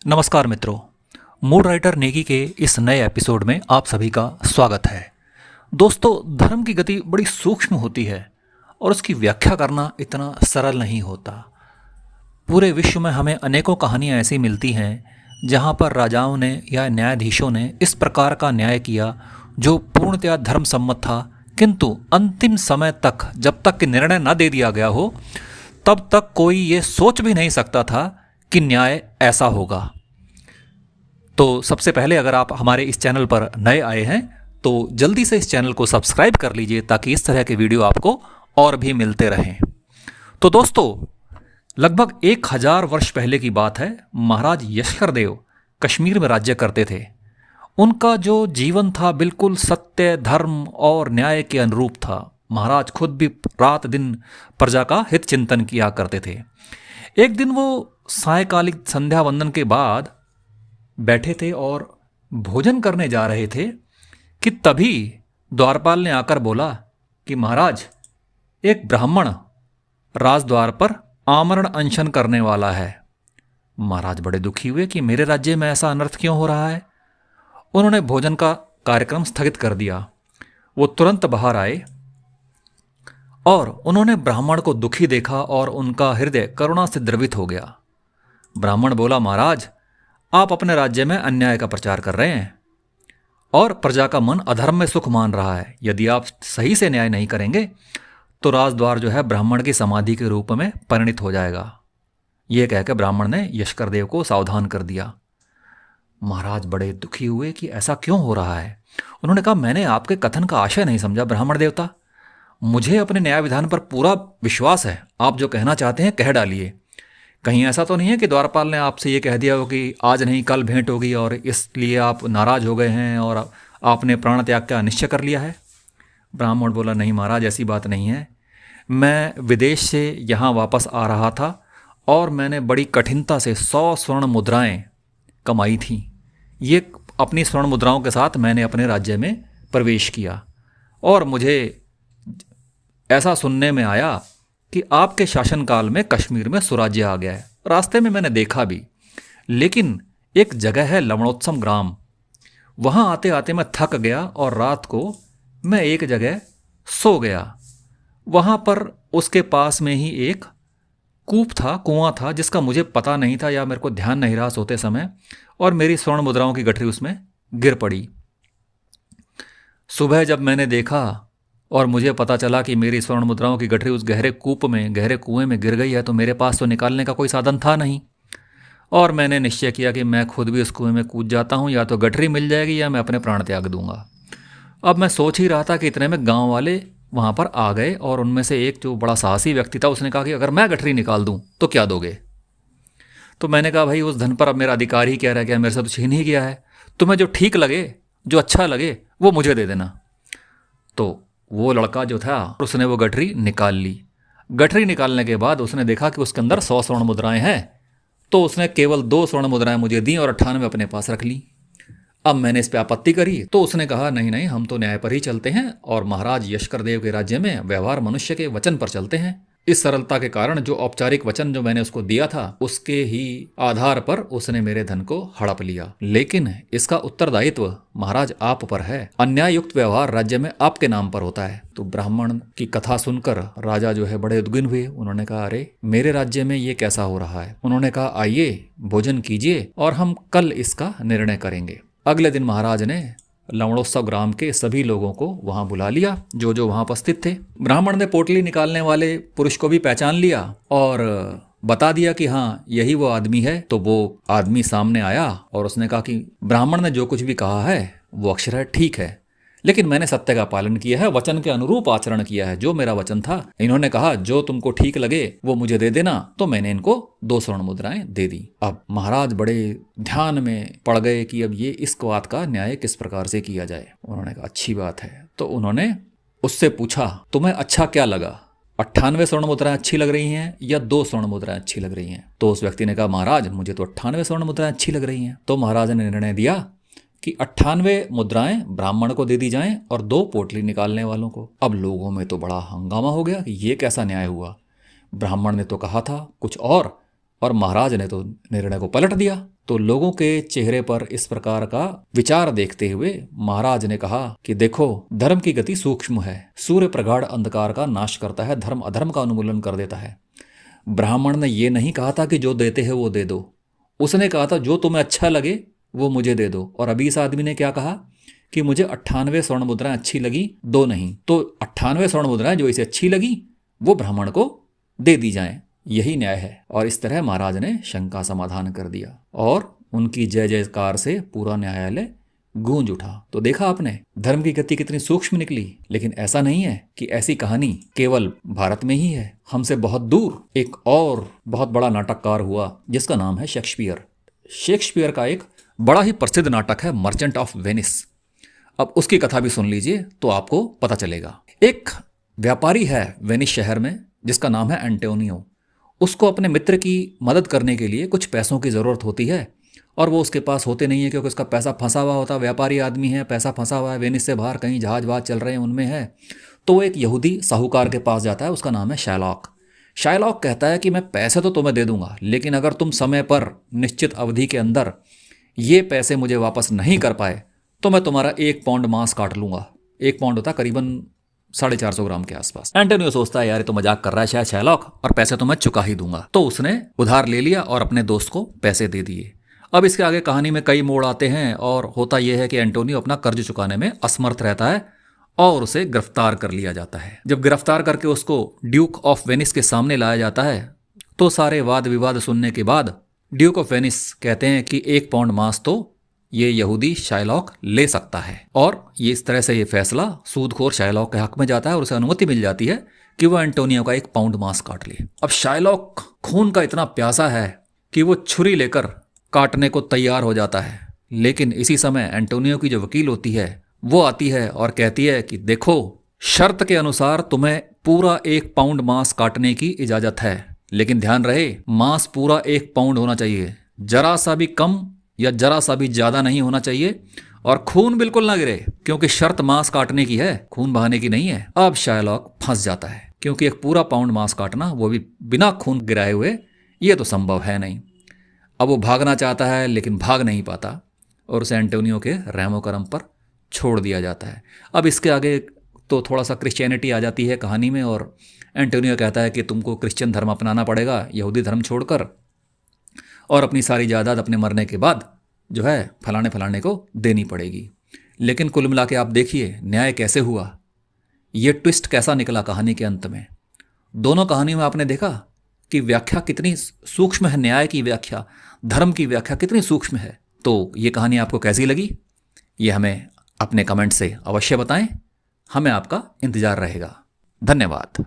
नमस्कार मित्रों, mood writer Negi के इस नए एपिसोड में आप सभी का स्वागत है। दोस्तों, धर्म की गति बड़ी सूक्ष्म होती है और उसकी व्याख्या करना इतना सरल नहीं होता। पूरे विश्व में हमें अनेकों कहानियाँ ऐसी मिलती हैं जहाँ पर राजाओं ने या न्यायाधीशों ने इस प्रकार का न्याय किया जो पूर्णतया धर्म सम्मत था, किंतु अंतिम समय तक जब तक कि निर्णय न दे दिया गया हो तब तक कोई ये सोच भी नहीं सकता था कि न्याय ऐसा होगा। तो सबसे पहले अगर आप हमारे इस चैनल पर नए आए हैं तो जल्दी से इस चैनल को सब्सक्राइब कर लीजिए ताकि इस तरह के वीडियो आपको और भी मिलते रहें। तो दोस्तों, लगभग 1000 वर्ष पहले की बात है। महाराज यशकरदेव कश्मीर में राज्य करते थे। उनका जो जीवन था बिल्कुल सत्य, धर्म और न्याय के अनुरूप था। महाराज खुद भी रात दिन प्रजा का हित चिंतन किया करते थे। एक दिन वो सायकालिक संध्या वंदन के बाद बैठे थे और भोजन करने जा रहे थे कि तभी द्वारपाल ने आकर बोला कि महाराज, एक ब्राह्मण राजद्वार पर आमरण अनशन करने वाला है। महाराज बड़े दुखी हुए कि मेरे राज्य में ऐसा अनर्थ क्यों हो रहा है। उन्होंने भोजन का कार्यक्रम स्थगित कर दिया। वो तुरंत बाहर आए और उन्होंने ब्राह्मण को दुखी देखा और उनका हृदय करुणा से द्रवित हो गया। ब्राह्मण बोला, महाराज, आप अपने राज्य में अन्याय का प्रचार कर रहे हैं और प्रजा का मन अधर्म में सुख मान रहा है। यदि आप सही से न्याय नहीं करेंगे तो राजद्वार जो है ब्राह्मण की समाधि के रूप में परिणित हो जाएगा। यह कहकर ब्राह्मण ने यशकरदेव को सावधान कर दिया। महाराज बड़े दुखी हुए कि ऐसा क्यों हो रहा है। उन्होंने कहा, मैंने आपके कथन का आशय नहीं समझा ब्राह्मण देवता। मुझे अपने न्याय विधान पर पूरा विश्वास है। आप जो कहना चाहते हैं कह डालिए। कहीं ऐसा तो नहीं है कि द्वारपाल ने आपसे ये कह दिया हो कि आज नहीं कल भेंट होगी और इसलिए आप नाराज हो गए हैं और आपने प्राण त्याग का निश्चय कर लिया है। ब्राह्मण बोला, नहीं महाराज, ऐसी बात नहीं है। मैं विदेश से यहाँ वापस आ रहा था और मैंने बड़ी कठिनता से 100 स्वर्ण मुद्राएं कमाई थीं। ये अपनी स्वर्ण मुद्राओं के साथ मैंने अपने राज्य में प्रवेश किया और मुझे ऐसा सुनने में आया कि आपके शासनकाल में कश्मीर में सुराज्य आ गया है। रास्ते में मैंने देखा भी, लेकिन एक जगह है लवणोत्सम ग्राम, वहाँ आते आते मैं थक गया और रात को मैं एक जगह सो गया। वहाँ पर उसके पास में ही एक कुआं था जिसका मुझे पता नहीं था या मेरे को ध्यान नहीं रहा सोते समय, और मेरी स्वर्ण मुद्राओं की गठरी उसमें गिर पड़ी। सुबह जब मैंने देखा और मुझे पता चला कि मेरी स्वर्ण मुद्राओं की गठरी उस गहरे कुएं में गिर गई है, तो मेरे पास तो निकालने का कोई साधन था नहीं। और मैंने निश्चय किया कि मैं खुद भी उस कुएं में कूद जाता हूँ, या तो गठरी मिल जाएगी या मैं अपने प्राण त्याग दूंगा। अब मैं सोच ही रहा था कि इतने में गाँव वाले वहाँ पर आ गए और उनमें से एक जो बड़ा साहसी व्यक्ति था उसने कहा कि अगर मैं गठरी निकाल दूँ तो क्या दोगे। तो मैंने कहा, भाई, उस धन पर अब मेरा अधिकार ही क्या रह गया, मेरे से तो छीन ही गया है। तुम्हें जो ठीक लगे, जो अच्छा लगे, वो मुझे दे देना। तो वो लड़का जो था उसने वो गठरी निकाल ली। गठरी निकालने के बाद उसने देखा कि उसके अंदर 100 स्वर्ण मुद्राएं हैं, तो उसने केवल 2 स्वर्ण मुद्राएं मुझे दी और 98 अपने पास रख ली। अब मैंने इस पे आपत्ति करी तो उसने कहा, नहीं नहीं, हम तो न्याय पर ही चलते हैं और महाराज यशकरदेव के राज्य में व्यवहार मनुष्य के वचन पर चलते हैं। इस सरलता के कारण जो औपचारिक वचन जो मैंने उसको दिया था उसके ही आधार पर उसने मेरे धन को हड़प लिया। लेकिन इसका उत्तरदायित्व महाराज आप पर है। अन्याय युक्त व्यवहार राज्य में आपके नाम पर होता है। तो ब्राह्मण की कथा सुनकर राजा जो है बड़े उद्विग्न हुए। उन्होंने कहा, अरे, मेरे राज्य में ये कैसा हो रहा है। उन्होंने कहा, आइए भोजन कीजिए और हम कल इसका निर्णय करेंगे। अगले दिन महाराज ने लवणोत्सव ग्राम के सभी लोगों को वहां बुला लिया जो जो वहां उपस्थित थे। ब्राह्मण ने पोटली निकालने वाले पुरुष को भी पहचान लिया और बता दिया कि हाँ, यही वो आदमी है। तो वो आदमी सामने आया और उसने कहा कि ब्राह्मण ने जो कुछ भी कहा है वो अक्षरशः ठीक है, लेकिन मैंने सत्य का पालन किया है, वचन के अनुरूप आचरण किया है। जो मेरा वचन था, इन्होंने कहा जो तुमको ठीक लगे वो मुझे दे देना, तो मैंने इनको 2 स्वर्ण मुद्राएं दे दी। अब महाराज बड़े ध्यान में पड़ गए कि अब ये इस बात का न्याय किस प्रकार से किया जाए। उन्होंने कहा, अच्छी बात है। तो उन्होंने उससे पूछा, तुम्हें अच्छा क्या लगा, 98 स्वर्ण मुद्राएं अच्छी लग रही हैं या 2 स्वर्ण मुद्राएं अच्छी लग रही हैं। तो उस व्यक्ति ने कहा, महाराज, मुझे तो 98 स्वर्ण मुद्राएं अच्छी लग रही हैं। तो महाराज ने निर्णय दिया कि 98 मुद्राएं ब्राह्मण को दे दी जाएं और 2 पोटली निकालने वालों को। अब लोगों में तो बड़ा हंगामा हो गया कि ये कैसा न्याय हुआ। ब्राह्मण ने तो कहा था कुछ और और महाराज ने तो निर्णय को पलट दिया। तो लोगों के चेहरे पर इस प्रकार का विचार देखते हुए महाराज ने कहा कि देखो, धर्म की गति सूक्ष्म है। सूर्य प्रगाढ़ अंधकार का नाश करता है, धर्म अधर्म का उन्मूलन कर देता है। ब्राह्मण ने ये नहीं कहा था कि जो देते हैं वो दे दो, उसने कहा था जो तुम्हें अच्छा लगे वो मुझे दे दो। और अभी इस आदमी ने क्या कहा कि मुझे 98 स्वर्ण मुद्राएं अच्छी लगी, दो नहीं। तो 98 स्वर्ण मुद्राएं जो इसे अच्छी लगी वो ब्राह्मण को दे दी जाएं, यही न्याय है। और इस तरह महाराज ने शंका समाधान कर दिया और उनकी जय जयकार से पूरा न्यायालय गूंज उठा। तो देखा आपने धर्म की गति कितनी सूक्ष्म निकली। लेकिन ऐसा नहीं है कि ऐसी कहानी केवल भारत में ही है। हमसे बहुत दूर एक और बहुत बड़ा नाटककार हुआ जिसका नाम है शेक्सपियर। शेक्सपियर का एक बड़ा ही प्रसिद्ध नाटक है मर्चेंट ऑफ वेनिस। अब उसकी कथा भी सुन लीजिए तो आपको पता चलेगा। एक व्यापारी है वेनिस शहर में जिसका नाम है एंटोनियो। उसको अपने मित्र की मदद करने के लिए कुछ पैसों की ज़रूरत होती है और वो उसके पास होते नहीं है क्योंकि उसका पैसा फंसा हुआ होता है। व्यापारी आदमी है, पैसा फंसा हुआ है, वेनिस से बाहर कहीं जहाज वहाज चल रहे हैं उनमें है। तो वो एक यहूदी साहूकार के पास जाता है, उसका नाम है शायलॉक। शायलॉक कहता है कि मैं पैसे तो तुम्हें दे दूंगा, लेकिन अगर तुम समय पर निश्चित अवधि के अंदर ये पैसे मुझे वापस नहीं कर पाए तो मैं तुम्हारा 1 पाउंड मांस काट लूंगा। 1 पाउंड होता करीबन 450 ग्राम के आसपास। एंटोनियो सोचता है यार ये तो मजाक कर रहा है शायद शायलॉक, और पैसे तो मैं चुका ही दूंगा। तो उसने उधार ले लिया और अपने दोस्त को पैसे दे दिए। अब इसके आगे कहानी में कई मोड़ आते हैं और होता यह है कि एंटोनियो अपना कर्ज चुकाने में असमर्थ रहता है और उसे गिरफ्तार कर लिया जाता है। जब गिरफ्तार करके उसको ड्यूक ऑफ वेनिस के सामने लाया जाता है तो सारे वाद विवाद सुनने के बाद ड्यूक ऑफ वेनिस कहते हैं कि 1 पाउंड मांस तो ये यहूदी शायलॉक ले सकता है। और ये इस तरह से ये फैसला सूदखोर शायलॉक के हक में जाता है और उसे अनुमति मिल जाती है कि वह एंटोनियो का 1 पाउंड मांस काट ले। अब शायलॉक खून का इतना प्यासा है कि वो छुरी लेकर काटने को तैयार हो जाता है। लेकिन इसी समय एंटोनियो की जो वकील होती है वो आती है और कहती है कि देखो, शर्त के अनुसार तुम्हें पूरा 1 पाउंड मांस काटने की इजाजत है, लेकिन ध्यान रहे मांस पूरा 1 पाउंड होना चाहिए, जरा सा भी कम या जरा सा भी ज्यादा नहीं होना चाहिए, और खून बिल्कुल ना गिरे क्योंकि शर्त मांस काटने की है, खून बहाने की नहीं है। अब शायलॉक फंस जाता है क्योंकि 1 पूरा पाउंड मांस काटना, वो भी बिना खून गिराए हुए, ये तो संभव है नहीं। अब वो भागना चाहता है लेकिन भाग नहीं पाता और उसे एंटोनियो के रहमो करम पर छोड़ दिया जाता है। अब इसके आगे तो थोड़ा सा क्रिश्चियनिटी आ जाती है कहानी में और एंटोनियो कहता है कि तुमको क्रिश्चियन धर्म अपनाना पड़ेगा, यहूदी धर्म छोड़कर, और अपनी सारी जायदाद अपने मरने के बाद जो है फलाने फलाने को देनी पड़ेगी। लेकिन कुल मिला के आप देखिए न्याय कैसे हुआ, ये ट्विस्ट कैसा निकला कहानी के अंत में। दोनों कहानी में आपने देखा कि व्याख्या कितनी सूक्ष्म है, न्याय की व्याख्या, धर्म की व्याख्या कितनी सूक्ष्म है। तो ये कहानी आपको कैसी लगी ये हमें अपने कमेंट से अवश्य बताएं, हमें आपका इंतजार रहेगा। धन्यवाद।